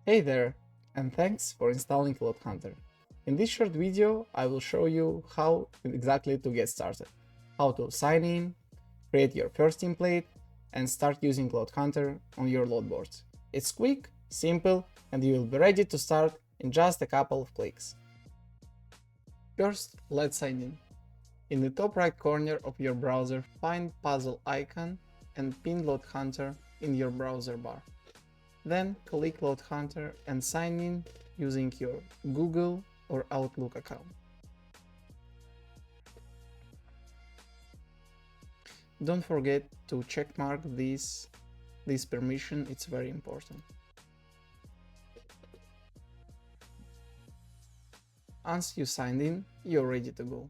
Hey there, and thanks for installing LoadHunter. In this short video, I will show you how exactly to get started, how to sign in, create your first template, and start using LoadHunter on your load boards. It's quick, simple, and you will be ready to start in just a couple of clicks. First, let's sign in. In the top right corner of your browser, find puzzle icon and pin LoadHunter in your browser bar. Then click LoadHunter and sign in using your Google or Outlook account. Don't forget to checkmark this permission, it's very important. Once you signed in, you're ready to go.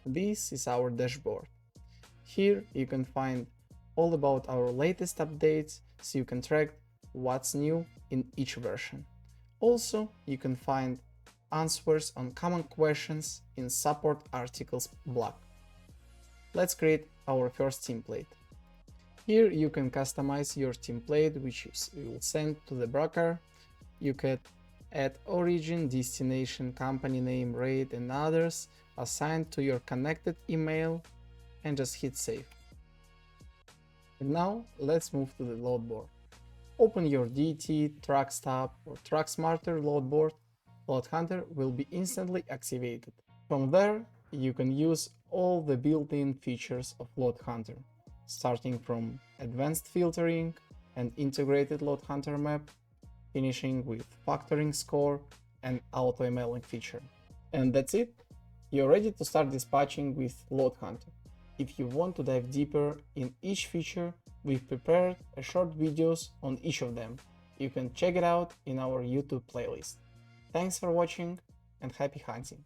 This is our dashboard. Here you can find all about our latest updates, so you can track what's new in each version. Also, you can find answers on common questions in support articles blog. Let's create our first template. Here you can customize your template, which you will send to the broker. You can add origin, destination, company name, rate, and others assigned to your connected email, and just hit save. And now let's move to the load board. Open your DT, TruckStop, or TruckSmarter load board. LoadHunter will be instantly activated. From there, you can use all the built-in features of LoadHunter, starting from advanced filtering and integrated LoadHunter map, finishing with factoring score and auto emailing feature. And that's it. You're ready to start dispatching with LoadHunter. If you want to dive deeper in each feature, we've prepared a short videos on each of them. You can check it out in our YouTube playlist. Thanks for watching and happy hunting!